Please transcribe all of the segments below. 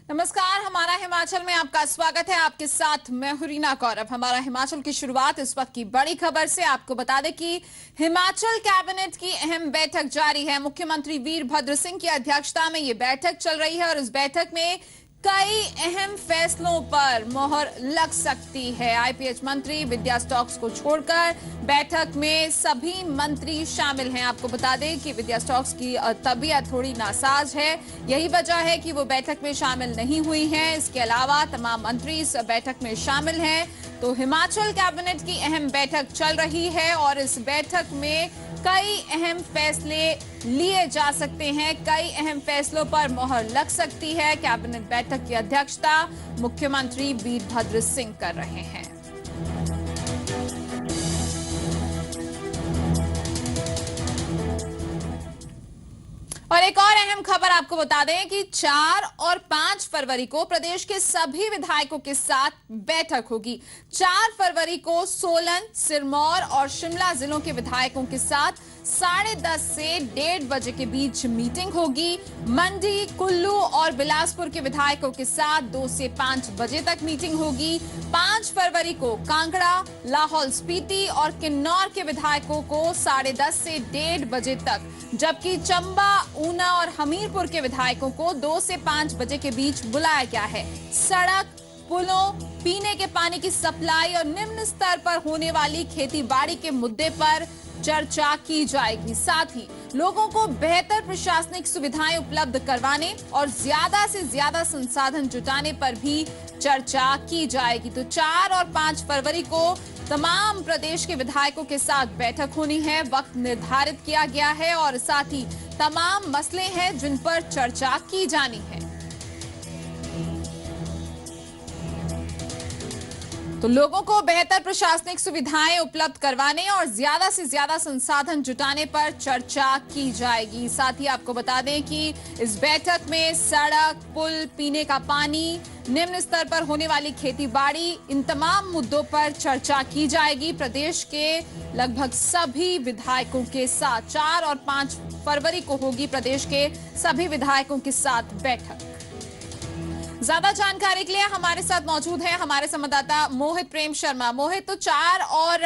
नमस्कार, हमारा हिमाचल में आपका स्वागत है। आपके साथ मैं हूं रीना गौरव। हमारा हिमाचल की शुरुआत इस वक्त की बड़ी खबर से। आपको बता दें कि हिमाचल कैबिनेट की अहम बैठक जारी है। मुख्यमंत्री वीरभद्र सिंह की अध्यक्षता में ये बैठक चल रही है और इस बैठक में कई अहम फैसलों पर मोहर लग सकती है। आईपीएच मंत्री विद्या स्टॉक्स को छोड़कर बैठक में सभी मंत्री शामिल हैं। आपको बता दें कि विद्या स्टॉक्स की तबीयत थोड़ी नासाज है, यही वजह है कि वो बैठक में शामिल नहीं हुई हैं। इसके अलावा तमाम मंत्री इस बैठक में शामिल हैं। तो हिमाचल कैबिनेट की अहम बैठक चल रही है और इस बैठक में कई अहम फैसले लिए जा सकते हैं, कई अहम फैसलों पर मोहर लग सकती है। कैबिनेट बैठक की अध्यक्षता मुख्यमंत्री वीरभद्र सिंह कर रहे हैं। और एक और अहम खबर आपको बता दें कि 4 और 5 फरवरी को प्रदेश के सभी विधायकों के साथ बैठक होगी। 4 फरवरी को सोलन, सिरमौर और शिमला जिलों के विधायकों के साथ 10:30 से 1:30 बजे के बीच मीटिंग होगी। मंडी, कुल्लू और बिलासपुर के विधायकों के साथ 2 से 5 बजे तक मीटिंग होगी। 5 फरवरी को कांगड़ा, लाहौल स्पीति और किन्नौर के विधायकों को 10:30 से 1:30 बजे तक, जबकि चंबा, ऊना और हमीरपुर के विधायकों को 2 से 5 बजे के बीच बुलाया गया है। सड़क, पुलों, पीने के पानी की सप्लाई और निम्न स्तर पर होने वाली खेतीबाड़ी के मुद्दे पर चर्चा की जाएगी। साथ ही लोगों को बेहतर प्रशासनिक सुविधाएं उपलब्ध करवाने और ज्यादा से ज्यादा संसाधन जुटाने पर भी चर्चा की जाएगी। तो 4 और 5 फरवरी को तमाम प्रदेश के विधायकों के साथ बैठक होनी है। वक्त निर्धारित किया गया है और साथ ही तमाम मसले हैं जिन पर चर्चा की जानी है। तो लोगों को बेहतर प्रशासनिक सुविधाएं उपलब्ध करवाने और ज्यादा से ज्यादा संसाधन जुटाने पर चर्चा की जाएगी। साथ ही आपको बता दें कि इस बैठक में सड़क, पुल, पीने का पानी, निम्न स्तर पर होने वाली खेतीबाड़ी, इन तमाम मुद्दों पर चर्चा की जाएगी। प्रदेश के लगभग सभी विधायकों के साथ 4 और 5 फरवरी को होगी प्रदेश के सभी विधायकों के साथ बैठक। ज्यादा जानकारी के लिए हमारे साथ मौजूद है हमारे संवाददाता मोहित प्रेम शर्मा। मोहित, तो 4 और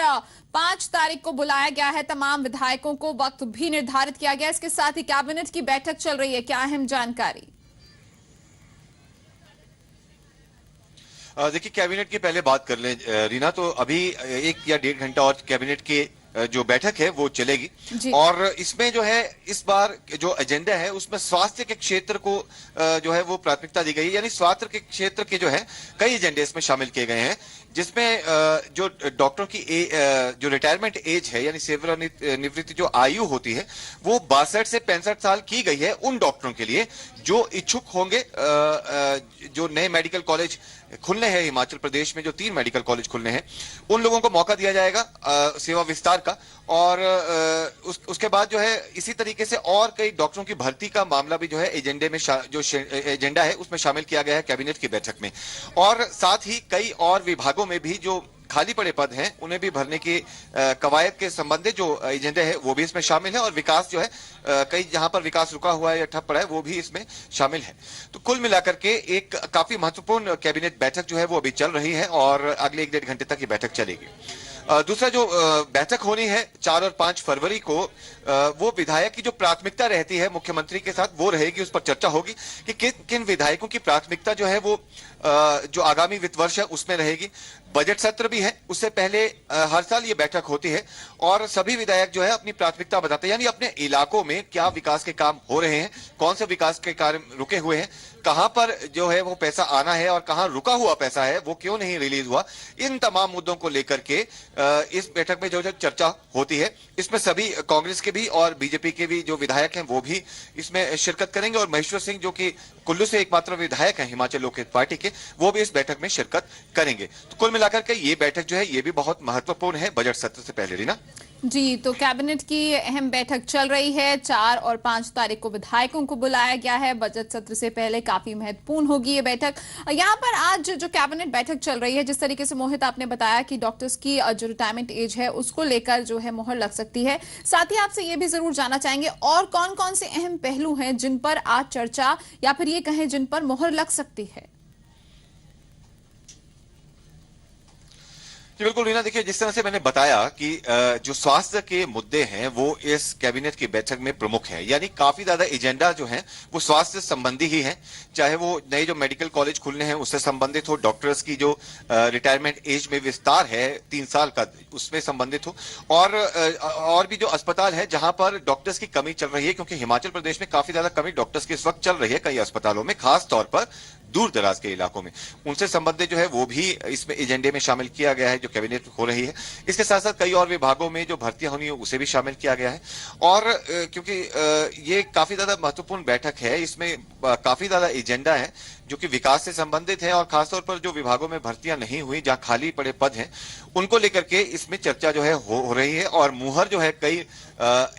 5 तारीख को बुलाया गया है तमाम विधायकों को, वक्त भी निर्धारित किया गया। इसके साथ ही कैबिनेट की बैठक चल रही है, क्या अहम जानकारी? देखिए, कैबिनेट की पहले बात कर लें रीना, तो अभी 1 या 1.5 घंटा और कैबिनेट के जो बैठक है वो चलेगी और इसमें जो है इस बार जो एजेंडा है उसमें स्वास्थ्य के क्षेत्र को जो है वो प्राथमिकता दी गई है। यानी स्वास्थ्य के क्षेत्र के जो है कई एजेंडे इसमें शामिल किए गए हैं, जिसमें जो डॉक्टरों की जो रिटायरमेंट एज है यानी सेवानिवृत्ति जो आयु होती है वो 62 से 65 साल की गई है उन डॉक्टरों के लिए जो इच्छुक होंगे। जो नए मेडिकल कॉलेज खुलने हैं हिमाचल प्रदेश में, जो 3 मेडिकल कॉलेज खुलने हैं, उन लोगों को मौका दिया जाएगा सेवा विस्तार का। और उसके बाद जो है इसी तरीके से और कई डॉक्टरों की भर्ती का मामला भी जो है एजेंडे में जो एजेंडा है उसमें शामिल किया गया है कैबिनेट की बैठक में। और साथ ही कई और विभागों में भी जो खाली पड़े पद हैं उन्हें भी भरने की कवायद के संबंधित जो एजेंडे है वो भी इसमें शामिल है। और विकास जो है कई जहां पर विकास रुका हुआ है या ठप पड़ा है वो भी इसमें शामिल है। तो कुल मिलाकर के एक काफी महत्वपूर्ण कैबिनेट बैठक जो है वो अभी चल रही है और अगले 1-1.5 घंटे तक ये बैठक चलेगी। दूसरा जो बैठक होनी है 4 और 5 फरवरी को, वो विधायक की जो प्राथमिकता रहती है मुख्यमंत्री के साथ वो रहेगी। उस पर चर्चा होगी कि किन किन विधायकों की प्राथमिकता जो है वो जो आगामी वित्त वर्ष है उसमें रहेगी। बजट सत्र भी है, उससे पहले हर साल ये बैठक होती है और सभी विधायक जो है अपनी प्राथमिकता बताते हैं, यानी अपने इलाकों में क्या विकास के काम हो रहे हैं, कौन से विकास के कार्य रुके हुए हैं, कहां पर जो है वो पैसा आना है और कहां रुका हुआ पैसा है वो क्यों नहीं रिलीज हुआ। इन तमाम मुद्दों को लेकर के इस बैठक में जो चर्चा होती है इसमें सभी कांग्रेस के भी और बीजेपी के भी जो विधायक हैं वो भी इसमें शिरकत करेंगे। और महेश्वर सिंह जो कि कुल्लू से एकमात्र विधायक हैं हिमाचल लोक हित पार्टी के, वो भी इस बैठक में शिरकत करेंगे। तो कुल मिलाकर के ये बैठक जो है ये भी बहुत महत्वपूर्ण है बजट सत्र से पहले। रीना, जी, तो कैबिनेट की अहम बैठक चल रही है। 4 और 5 तारीख को विधायकों को बुलाया गया है। बजट सत्र से पहले काफी महत्वपूर्ण होगी ये बैठक। यहाँ पर आज जो कैबिनेट बैठक चल रही है, जिस तरीके से मोहित आपने बताया कि डॉक्टर्स की जो रिटायरमेंट एज है उसको लेकर जो है मुहर लग सकती है। साथ ही आपसे ये भी जरूर जानना चाहेंगे और कौन कौन से अहम पहलू हैं जिन पर आज चर्चा या फिर ये कहें जिन पर मुहर लग सकती है। जी बिल्कुल रीना, देखिए जिस तरह से मैंने बताया कि जो स्वास्थ्य के मुद्दे हैं वो इस कैबिनेट की बैठक में प्रमुख है, यानी काफी ज्यादा एजेंडा जो है वो स्वास्थ्य संबंधी ही है, चाहे वो नए जो मेडिकल कॉलेज खुलने हैं उससे संबंधित हो, डॉक्टर्स की जो रिटायरमेंट एज में विस्तार है 3 साल का उसमें संबंधित हो, और भी जो अस्पताल है जहां पर डॉक्टर्स की कमी चल रही है, क्योंकि हिमाचल प्रदेश में काफी ज्यादा कमी डॉक्टर्स की इस वक्त चल रही है कई अस्पतालों में, खास तौर पर दूर दराज के इलाकों में, उनसे संबंधित जो है वो भी इसमें एजेंडे में शामिल किया गया है जो कैबिनेट हो रही है। इसके साथ साथ कई और विभागों में जो भर्तियां होनी है उसे भी शामिल किया गया है। और क्योंकि ये काफी ज्यादा महत्वपूर्ण बैठक है, इसमें काफी ज्यादा एजेंडा है जो कि विकास से संबंधित है, और खासतौर पर जो विभागों में भर्तियां नहीं हुई, जहां खाली पड़े पद हैं, उनको लेकर के इसमें चर्चा जो है हो रही है, और मुहर जो है कई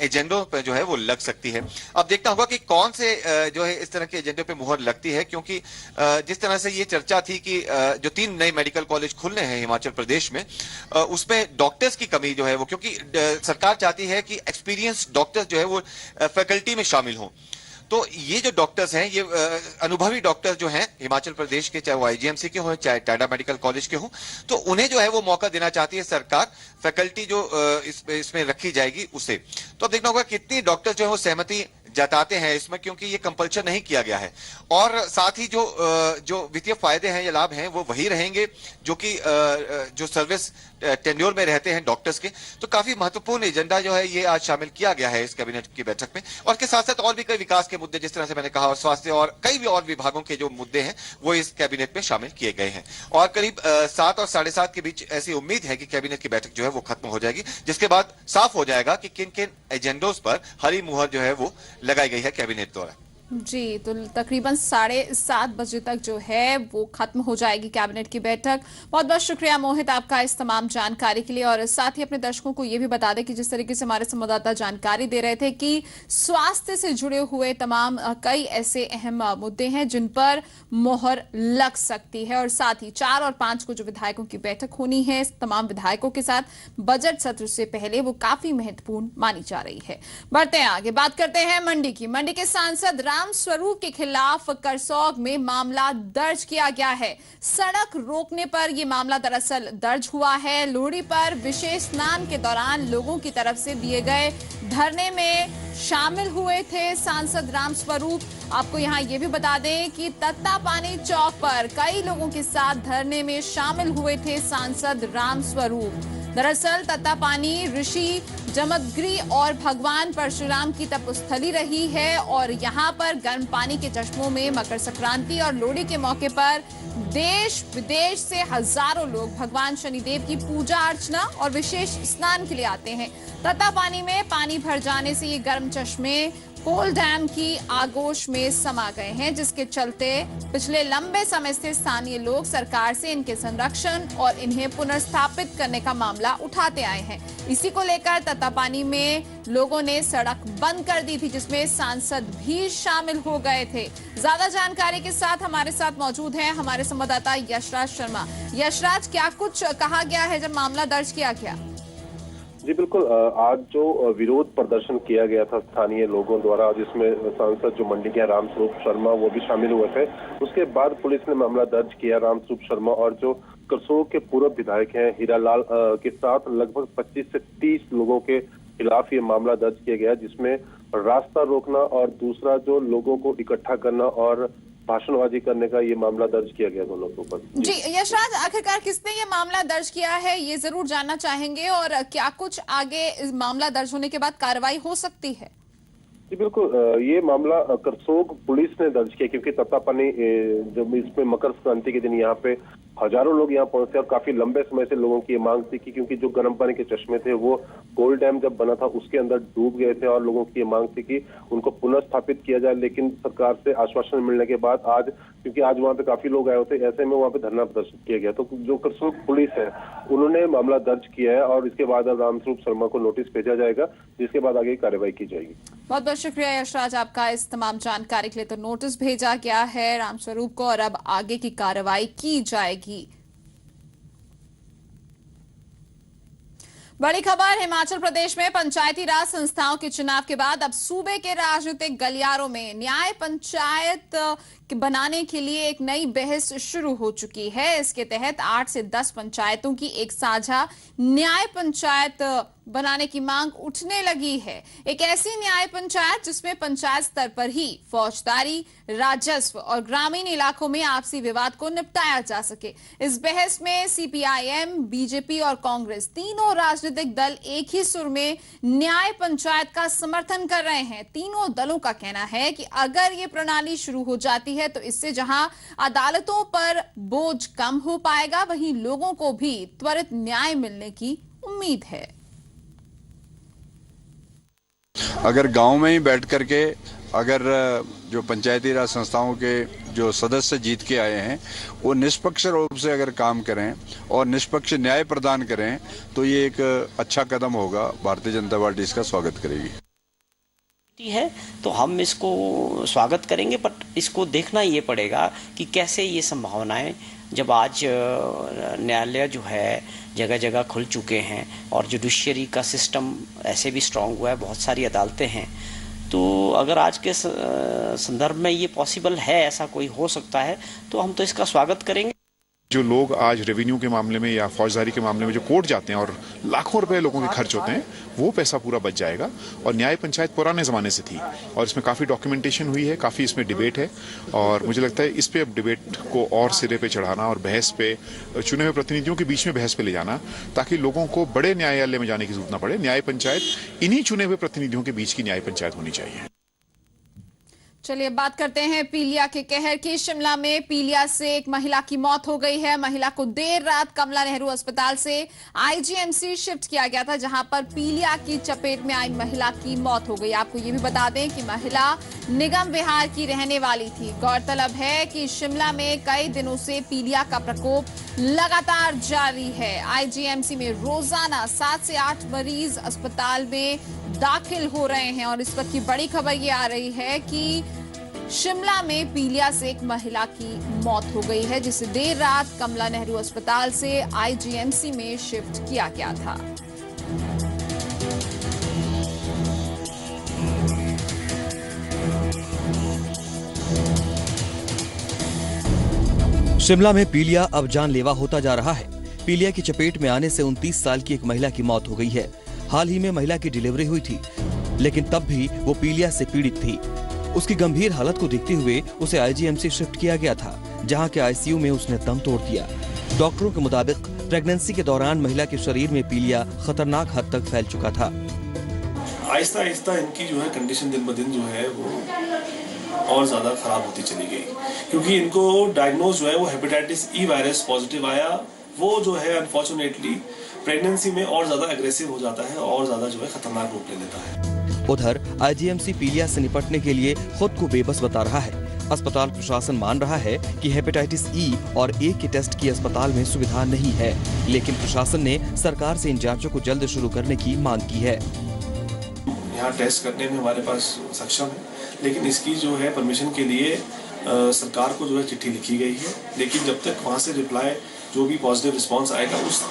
एजेंडों पर जो है वो लग सकती है। अब देखना होगा कि कौन से जो है इस तरह के एजेंडे पे मुहर लगती है, क्योंकि जिस तरह से ये चर्चा थी कि जो 3 नए मेडिकल कॉलेज खुलने हैं हिमाचल प्रदेश में, उसमें डॉक्टर्स की कमी जो है वो, क्योंकि सरकार चाहती है कि एक्सपीरियंस डॉक्टर्स जो है वो फैकल्टी में शामिल हों। तो ये जो डॉक्टर्स हैं, ये अनुभवी डॉक्टर्स जो हैं हिमाचल प्रदेश के, चाहे वो आईजीएमसी के हों चाहे टाडा मेडिकल कॉलेज के हों, तो उन्हें जो है वो मौका देना चाहती है सरकार, फैकल्टी जो इसमें रखी जाएगी उसे। तो अब देखना होगा कितनी डॉक्टर्स जो है वो सहमति जताते हैं इसमें, क्योंकि ये कंपल्शन नहीं किया गया है, और साथ ही जो वित्तीय फायदे हैं या लाभ हैं वो वही रहेंगे जो कि जो सर्विस टेन्योर में रहते हैं डॉक्टर्स के। तो काफी महत्वपूर्ण एजेंडा जो है ये आज शामिल किया गया है इस कैबिनेट की बैठक में, और इसके साथ साथ और भी कई विकास के मुद्दे, जिस तरह से मैंने कहा, और स्वास्थ्य और कई भी और विभागों के जो मुद्दे हैं वो इस कैबिनेट में शामिल किए गए हैं। और करीब 7 और 7:30 के बीच ऐसी उम्मीद है कि कैबिनेट की बैठक जो है वो खत्म हो जाएगी, जिसके बाद साफ हो जाएगा कि किन किन एजेंडों पर हरी मुहर जो है वो लगाई गई है कैबिनेट द्वारा। जी, तो तकरीबन 7:30 बजे तक जो है वो खत्म हो जाएगी कैबिनेट की बैठक। बहुत बहुत शुक्रिया मोहित आपका इस तमाम जानकारी के लिए, और साथ ही अपने दर्शकों को ये भी बता दें कि जिस तरीके से हमारे संवाददाता जानकारी दे रहे थे कि स्वास्थ्य से जुड़े हुए तमाम कई ऐसे अहम मुद्दे हैं जिन पर मोहर लग सकती है, और साथ ही 4 और 5 को जो विधायकों की बैठक होनी है तमाम विधायकों के साथ बजट सत्र से पहले, वो काफी महत्वपूर्ण मानी जा रही है। बढ़ते हैं आगे, बात करते हैं मंडी की। मंडी के सांसद राम स्वरूप के खिलाफ करसोग में मामला दर्ज किया गया है। सड़क रोकने पर यह मामला दरअसल दर्ज हुआ है। लोहड़ी पर विशेष स्नान के दौरान लोगों की तरफ से दिए गए धरने में शामिल हुए थे सांसद राम स्वरूप। आपको यहां यह भी बता दें कि तत्तापानी चौक पर कई लोगों के साथ धरने में शामिल हुए थे सांसद राम स्वरूप। दरअसल तत्तापानी ऋषि जमदग्नि और भगवान परशुराम की तपस्थली रही है, और यहाँ पर गर्म पानी के चश्मों में मकर संक्रांति और लोहड़ी के मौके पर देश विदेश से हजारों लोग भगवान शनिदेव की पूजा अर्चना और विशेष स्नान के लिए आते हैं। तत्तापानी में पानी भर जाने से ये गर्म चश्मे कोल डैम की आगोश में समा गए हैं, जिसके चलते पिछले लंबे समय से स्थानीय लोग सरकार से इनके संरक्षण और इन्हें पुनर्स्थापित करने का मामला उठाते आए हैं। इसी को लेकर तत्तापानी में लोगों ने सड़क बंद कर दी थी, जिसमें सांसद भी शामिल हो गए थे। ज्यादा जानकारी के साथ हमारे साथ मौजूद हैं हमारे संवाददाता यशराज शर्मा। यशराज, क्या कुछ कहा गया है जब मामला दर्ज किया गया? जी बिल्कुल, आज जो विरोध प्रदर्शन किया गया था स्थानीय लोगों द्वारा, जिसमें सांसद जो मंडी के राम स्वरूप शर्मा वो भी शामिल हुए थे, उसके बाद पुलिस ने मामला दर्ज किया। राम स्वरूप शर्मा और जो करसोग के पूर्व विधायक हैं हीरालाल के साथ लगभग 25 से 30 लोगों के खिलाफ ये मामला दर्ज किया गया, जिसमें रास्ता रोकना और दूसरा जो लोगों को इकट्ठा करना और भाषणबाजी करने का ये मामला दर्ज किया गया दोनों के ऊपर। जी यशराज, आखिरकार किसने ये मामला दर्ज किया है ये जरूर जानना चाहेंगे, और क्या कुछ आगे इस मामला दर्ज होने के बाद कार्रवाई हो सकती है? जी बिल्कुल, ये मामला करसोग पुलिस ने दर्ज किया क्योंकि तत्तापानी जब इसमें मकर संक्रांति के दिन यहाँ पे हजारों लोग यहाँ पहुंचे और काफी लंबे समय से लोगों की ये मांग थी कि क्योंकि जो गर्म पानी के चश्मे थे वो कोल डैम जब बना था उसके अंदर डूब गए थे और लोगों की ये मांग थी कि उनको पुनर्स्थापित किया जाए। लेकिन सरकार से आश्वासन मिलने के बाद आज, क्योंकि आज वहाँ पे काफी लोग आए होते, ऐसे में वहाँ पे धरना प्रदर्शित किया गया। तो जो करसोग पुलिस है उन्होंने मामला दर्ज किया है और इसके बाद अब रामस्वरूप शर्मा को नोटिस भेजा जाएगा, जिसके बाद आगे कार्रवाई की जाएगी। बहुत बहुत शुक्रिया यशराज आपका इस तमाम जानकारी के लिए। तो नोटिस भेजा गया है रामस्वरूप को और अब आगे की कार्रवाई की जाएगी। बड़ी खबर, हिमाचल प्रदेश में पंचायती राज संस्थाओं के चुनाव के बाद अब सूबे के राजनीतिक गलियारों में न्याय पंचायत बनाने के लिए एक नई बहस शुरू हो चुकी है। इसके तहत 8 से 10 पंचायतों की एक साझा न्याय पंचायत बनाने की मांग उठने लगी है। एक ऐसी न्याय पंचायत जिसमें पंचायत स्तर पर ही फौजदारी, राजस्व और ग्रामीण इलाकों में आपसी विवाद को निपटाया जा सके। इस बहस में सीपीआईएम, बीजेपी और कांग्रेस तीनों राजनीतिक दल एक ही सुर में न्याय पंचायत का समर्थन कर रहे हैं। तीनों दलों का कहना है कि अगर ये प्रणाली शुरू हो जाती है तो इससे जहां अदालतों पर बोझ कम हो पाएगा, वहीं लोगों को भी त्वरित न्याय मिलने की उम्मीद है। अगर गांव में ही बैठ करके अगर जो पंचायती राज संस्थाओं के जो सदस्य जीत के आए हैं वो निष्पक्ष रूप से अगर काम करें और निष्पक्ष न्याय प्रदान करें तो ये एक अच्छा कदम होगा। भारतीय जनता पार्टी इसका स्वागत करेगी है तो हम इसको स्वागत करेंगे, बट इसको देखना ये पड़ेगा कि कैसे ये संभावनाएं, जब आज न्यायालय जो है जगह जगह खुल चुके हैं और जुडिशरी का सिस्टम ऐसे भी स्ट्रांग हुआ है, बहुत सारी अदालतें हैं, तो अगर आज के संदर्भ में ये पॉसिबल है, ऐसा कोई हो सकता है, तो हम तो इसका स्वागत करेंगे। जो लोग आज रेवेन्यू के मामले में या फौजदारी के मामले में जो कोर्ट जाते हैं और लाखों रुपए लोगों के खर्च होते हैं, वो पैसा पूरा बच जाएगा। और न्याय पंचायत पुराने ज़माने से थी और इसमें काफ़ी डॉक्यूमेंटेशन हुई है, काफ़ी इसमें डिबेट है और मुझे लगता है इस पे अब डिबेट को और सिरे पे चढ़ाना और बहस पे, चुने हुए प्रतिनिधियों के बीच में बहस पे ले जाना, ताकि लोगों को बड़े न्यायालय में जाने की जरूरत ना पड़े। न्याय पंचायत इन्हीं चुने हुए प्रतिनिधियों के बीच की न्याय पंचायत होनी चाहिए। चलिए बात करते हैं पीलिया के कहर की। शिमला में पीलिया से एक महिला की मौत हो गई है। महिला को देर रात कमला नेहरू अस्पताल से आईजीएमसी शिफ्ट किया गया था, जहां पर पीलिया की चपेट में आई महिला की मौत हो गई। आपको ये भी बता दें कि महिला निगम विहार की रहने वाली थी। गौरतलब है कि शिमला में कई दिनों से पीलिया का प्रकोप लगातार जारी है। आईजीएमसी में रोजाना 7 से 8 मरीज अस्पताल में दाखिल हो रहे हैं और इस वक्त की बड़ी खबर ये आ रही है कि शिमला में पीलिया से एक महिला की मौत हो गई है, जिसे देर रात कमला नेहरू अस्पताल से आईजीएमसी में शिफ्ट किया गया था। शिमला में पीलिया अब जानलेवा होता जा रहा है। पीलिया की चपेट में आने से 29 साल की एक महिला की मौत हो गई है। हाल ही में महिला की डिलीवरी हुई थी, लेकिन तब भी वो पीलिया से पीड़ित थी। उसकी गंभीर हालत को देखते हुए उसे आईजीएमसी शिफ्ट किया गया था, जहां के आईसीयू में उसने दम तोड़ दिया। डॉक्टरों के मुताबिक प्रेगनेंसी के दौरान महिला के शरीर में पीलिया खतरनाक हद तक फैल चुका था। आहिस्ता आहिस्ता इनकी जो है कंडीशन दिन ब दिन जो है वो और ज्यादा खराब होती चली गई, क्योंकि इनको डायग्नोज जो है वो हेपेटाइटिस ई वायरस पॉजिटिव आया। वो जो है अनफॉर्चुनेटली प्रेगनेंसी में और ज्यादा एग्रेसिव हो जाता है और ज्यादा जो है खतरनाक रूप ले लेता है। उधर आईजीएमसी पीलिया से निपटने के लिए खुद को बेबस बता रहा है। अस्पताल प्रशासन मान रहा है कि हेपेटाइटिस ई और ए के टेस्ट की अस्पताल में सुविधा नहीं है, लेकिन प्रशासन ने सरकार से इन जांचों को जल्द शुरू करने की मांग की है। यहाँ टेस्ट करने में हमारे पास सक्षम है, लेकिन इसकी जो है परमिशन के लिए सरकार को जो है चिट्ठी लिखी गई है, लेकिन जब तक वहाँ से रिप्लाई जो भी पॉजिटिव रिस्पांस आएगा उस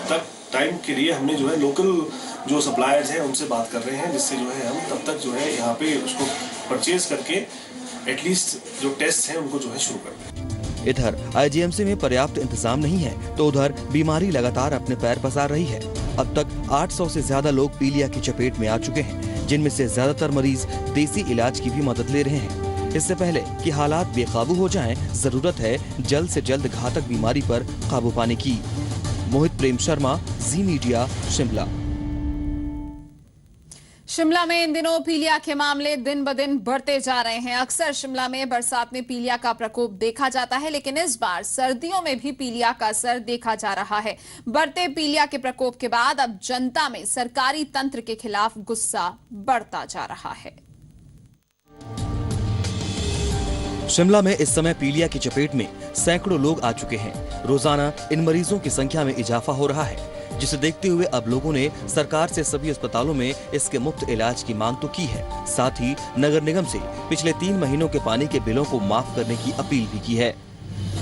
तक टाइम के लिए हमने जो है लोकल जो सप्लायर्स हैं उनसे बात कर रहे हैं, जिससे जो है हम तब तक जो है यहाँ पे उसको परचेज करके एटलीस्ट जो टेस्ट हैं उनको जो है शुरू कर दें। इधर आईजीएमसी में पर्याप्त इंतजाम नहीं है, तो उधर बीमारी लगातार अपने पैर पसार रही है। अब तक 800 से ज्यादा लोग पीलिया की चपेट में आ चुके हैं, जिनमें से ज्यादातर मरीज देसी इलाज की भी मदद ले रहे हैं। इससे पहले कि हालात बेकाबू हो जाएं, जरूरत है जल्द से जल्द घातक बीमारी पर काबू पाने की। मोहित प्रेम शर्मा, जी मीडिया, शिमला। शिमला में इन दिनों पीलिया के मामले दिन ब दिन बढ़ते जा रहे हैं। अक्सर शिमला में बरसात में पीलिया का प्रकोप देखा जाता है, लेकिन इस बार सर्दियों में भी पीलिया का असर देखा जा रहा है। बढ़ते पीलिया के प्रकोप के बाद अब जनता में सरकारी तंत्र के खिलाफ गुस्सा बढ़ता जा रहा है। शिमला में इस समय पीलिया की चपेट में सैकड़ों लोग आ चुके हैं। रोजाना इन मरीजों की संख्या में इजाफा हो रहा है, जिसे देखते हुए अब लोगों ने सरकार से सभी अस्पतालों में इसके मुफ्त इलाज की मांग तो की है, साथ ही नगर निगम से पिछले 3 महीनों के पानी के बिलों को माफ करने की अपील भी की है।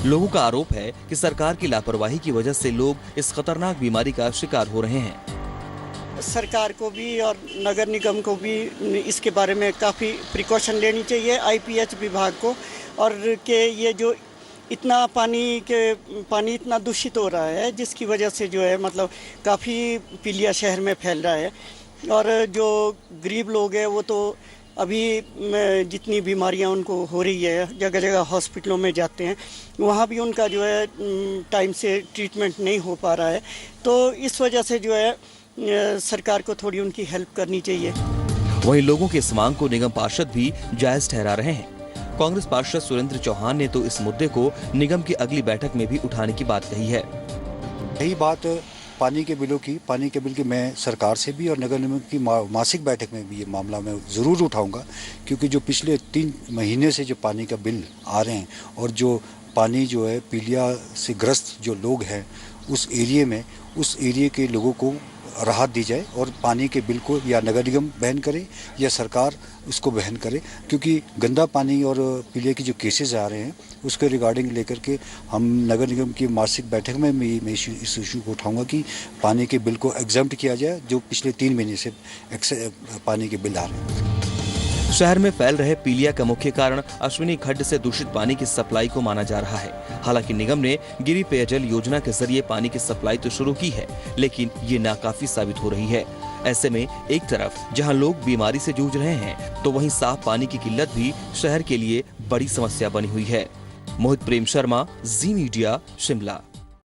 लोगों का आरोप है कि सरकार की लापरवाही की वजह से लोग इस खतरनाक बीमारी का शिकार हो रहे हैं। सरकार को भी और नगर निगम को भी इसके बारे में काफ़ी प्रिकॉशन लेनी चाहिए, IPH विभाग को, और के ये जो इतना पानी इतना दूषित हो रहा है, जिसकी वजह से जो है मतलब काफ़ी पीलिया शहर में फैल रहा है। और जो गरीब लोग हैं वो तो अभी जितनी बीमारियां उनको हो रही है, जगह जगह हॉस्पिटलों में जाते हैं, वहाँ भी उनका जो है टाइम से ट्रीटमेंट नहीं हो पा रहा है। तो इस वजह से जो है सरकार को थोड़ी उनकी हेल्प करनी चाहिए। वहीं लोगों के इस मांग को निगम पार्षद भी जायज ठहरा रहे हैं। कांग्रेस पार्षद सुरेंद्र चौहान ने तो इस मुद्दे को निगम की अगली बैठक में भी उठाने की बात कही है। यही बात पानी के बिल की मैं सरकार से भी और नगर निगम की मासिक बैठक में भी ये मामला मैं जरूर उठाऊंगा, क्योंकि जो पिछले 3 महीने से जो पानी का बिल आ रहे हैं और जो पानी जो है पीलिया से ग्रस्त जो लोग हैं उस एरिया के लोगों को राहत दी जाए और पानी के बिल को या नगर निगम वहन करे या सरकार उसको वहन करे, क्योंकि गंदा पानी और पीलिया के जो केसेस आ रहे हैं उसके रिगार्डिंग लेकर के हम नगर निगम की मासिक बैठक में मैं इस इशू को उठाऊंगा कि पानी के बिल को एग्जम्प्ट किया जाए, जो पिछले 3 महीने से पानी के बिल आ रहे हैं। शहर में फैल रहे पीलिया का मुख्य कारण अश्विनी खड्ड से दूषित पानी की सप्लाई को माना जा रहा है। हालांकि निगम ने गिरि पेयजल योजना के जरिए पानी की सप्लाई तो शुरू की है, लेकिन ये नाकाफी साबित हो रही है। ऐसे में एक तरफ जहां लोग बीमारी से जूझ रहे हैं, तो वहीं साफ पानी की किल्लत भी शहर के लिए बड़ी समस्या बनी हुई है। मोहित प्रेम शर्मा, जी मीडिया, शिमला।